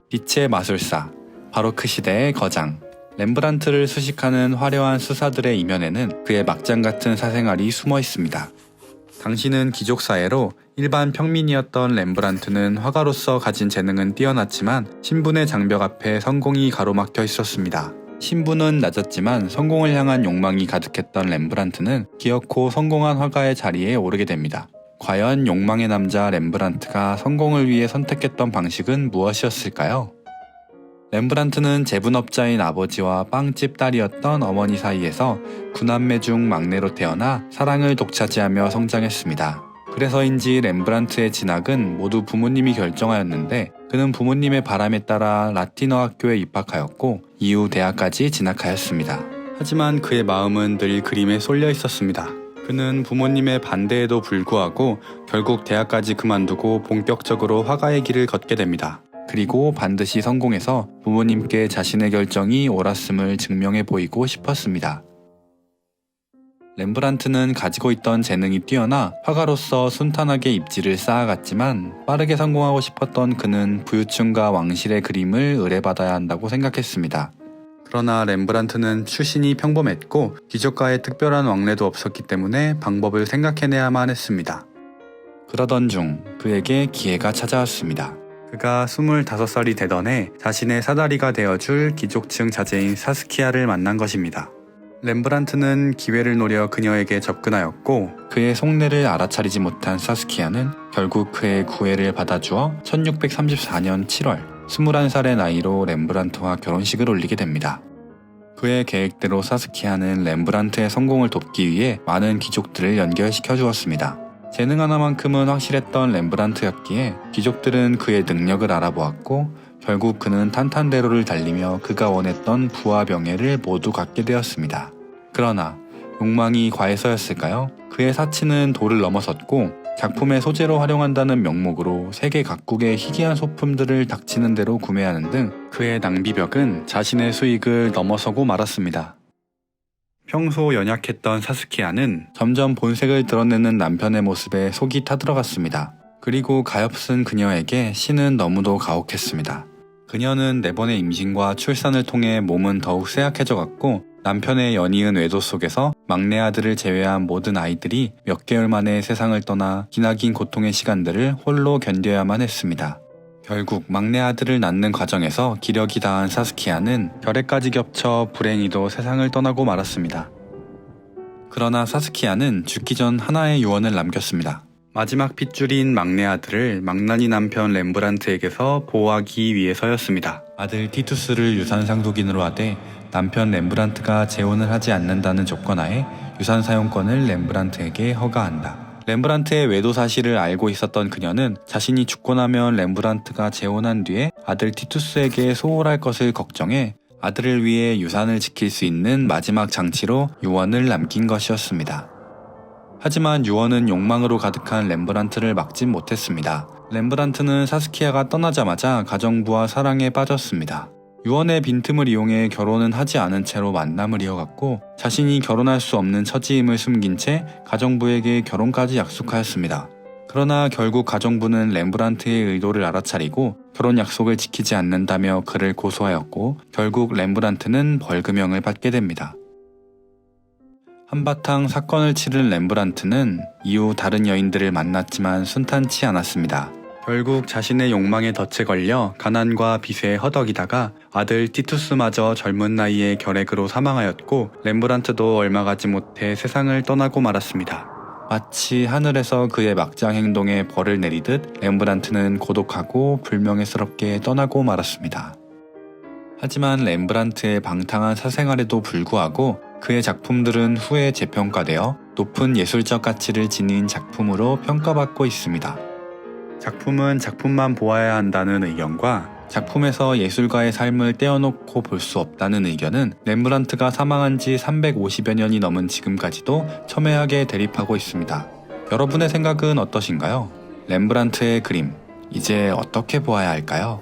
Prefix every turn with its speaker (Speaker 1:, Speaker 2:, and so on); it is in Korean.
Speaker 1: 빛의 마술사, 바로크 시대의 거장. 렘브란트를 수식하는 화려한 수사들의 이면에는 그의 막장 같은 사생활이 숨어 있습니다. 당시는 귀족사회로 일반 평민이었던 렘브란트는 화가로서 가진 재능은 뛰어났지만 신분의 장벽 앞에 성공이 가로막혀 있었습니다. 신분은 낮았지만 성공을 향한 욕망이 가득했던 렘브란트는 기어코 성공한 화가의 자리에 오르게 됩니다. 과연 욕망의 남자 렘브란트가 성공을 위해 선택했던 방식은 무엇이었을까요? 렘브란트는 제분업자인 아버지와 빵집 딸이었던 어머니 사이에서 9남매 중 막내로 태어나 사랑을 독차지하며 성장했습니다. 그래서인지 렘브란트의 진학은 모두 부모님이 결정하였는데 그는 부모님의 바람에 따라 라틴어 학교에 입학하였고 이후 대학까지 진학하였습니다. 하지만 그의 마음은 늘 그림에 쏠려 있었습니다. 그는 부모님의 반대에도 불구하고 결국 대학까지 그만두고 본격적으로 화가의 길을 걷게 됩니다. 그리고 반드시 성공해서 부모님께 자신의 결정이 옳았음을 증명해 보이고 싶었습니다. 렘브란트는 가지고 있던 재능이 뛰어나 화가로서 순탄하게 입지를 쌓아갔지만 빠르게 성공하고 싶었던 그는 부유층과 왕실의 그림을 의뢰받아야 한다고 생각했습니다. 그러나 렘브란트는 출신이 평범했고 귀족과의 특별한 왕래도 없었기 때문에 방법을 생각해내야만 했습니다. 그러던 중 그에게 기회가 찾아왔습니다. 그가 25살이 되던 해 자신의 사다리가 되어줄 귀족층 자제인 사스키아를 만난 것입니다. 렘브란트는 기회를 노려 그녀에게 접근하였고 그의 속내를 알아차리지 못한 사스키아는 결국 그의 구애를 받아주어 1634년 7월 21살의 나이로 렘브란트와 결혼식을 올리게 됩니다. 그의 계획대로 사스키아는 렘브란트의 성공을 돕기 위해 많은 귀족들을 연결시켜 주었습니다. 재능 하나만큼은 확실했던 렘브란트였기에 귀족들은 그의 능력을 알아보았고 결국 그는 탄탄대로를 달리며 그가 원했던 부와 명예를 모두 갖게 되었습니다. 그러나 욕망이 과해서였을까요? 그의 사치는 도를 넘어섰고 작품의 소재로 활용한다는 명목으로 세계 각국의 희귀한 소품들을 닥치는 대로 구매하는 등 그의 낭비벽은 자신의 수익을 넘어서고 말았습니다. 평소 연약했던 사스키아는 점점 본색을 드러내는 남편의 모습에 속이 타들어갔습니다. 그리고 가엾은 그녀에게 신은 너무도 가혹했습니다. 그녀는 4번의 임신과 출산을 통해 몸은 더욱 쇠약해져갔고 남편의 연이은 외도 속에서 막내 아들을 제외한 모든 아이들이 몇 개월 만에 세상을 떠나 기나긴 고통의 시간들을 홀로 견뎌야만 했습니다. 결국 막내 아들을 낳는 과정에서 기력이 다한 사스키아는 결핵까지 겹쳐 불행히도 세상을 떠나고 말았습니다. 그러나 사스키아는 죽기 전 하나의 유언을 남겼습니다. 마지막 핏줄인 막내 아들을 망나니 남편 렘브란트에게서 보호하기 위해서였습니다. 아들 티투스를 유산 상속인으로 하되 남편 렘브란트가 재혼을 하지 않는다는 조건하에 유산 사용권을 렘브란트에게 허가한다. 렘브란트의 외도 사실을 알고 있었던 그녀는 자신이 죽고 나면 렘브란트가 재혼한 뒤에 아들 티투스에게 소홀할 것을 걱정해 아들을 위해 유산을 지킬 수 있는 마지막 장치로 유언을 남긴 것이었습니다. 하지만 유언은 욕망으로 가득한 렘브란트를 막진 못했습니다. 렘브란트는 사스키아가 떠나자마자 가정부와 사랑에 빠졌습니다. 유언의 빈틈을 이용해 결혼은 하지 않은 채로 만남을 이어갔고 자신이 결혼할 수 없는 처지임을 숨긴 채 가정부에게 결혼까지 약속하였습니다. 그러나 결국 가정부는 렘브란트의 의도를 알아차리고 결혼 약속을 지키지 않는다며 그를 고소하였고 결국 렘브란트는 벌금형을 받게 됩니다. 한바탕 사건을 치른 렘브란트는 이후 다른 여인들을 만났지만 순탄치 않았습니다. 결국 자신의 욕망에 덫에 걸려 가난과 빚에 허덕이다가 아들 티투스마저 젊은 나이에 결핵으로 사망하였고 렘브란트도 얼마 가지 못해 세상을 떠나고 말았습니다. 마치 하늘에서 그의 막장 행동에 벌을 내리듯 렘브란트는 고독하고 불명예스럽게 떠나고 말았습니다. 하지만 렘브란트의 방탕한 사생활에도 불구하고 그의 작품들은 후에 재평가되어 높은 예술적 가치를 지닌 작품으로 평가받고 있습니다. 작품은 작품만 보아야 한다는 의견과 작품에서 예술가의 삶을 떼어놓고 볼 수 없다는 의견은 렘브란트가 사망한 지 350여 년이 넘은 지금까지도 첨예하게 대립하고 있습니다. 여러분의 생각은 어떠신가요? 렘브란트의 그림, 이제 어떻게 보아야 할까요?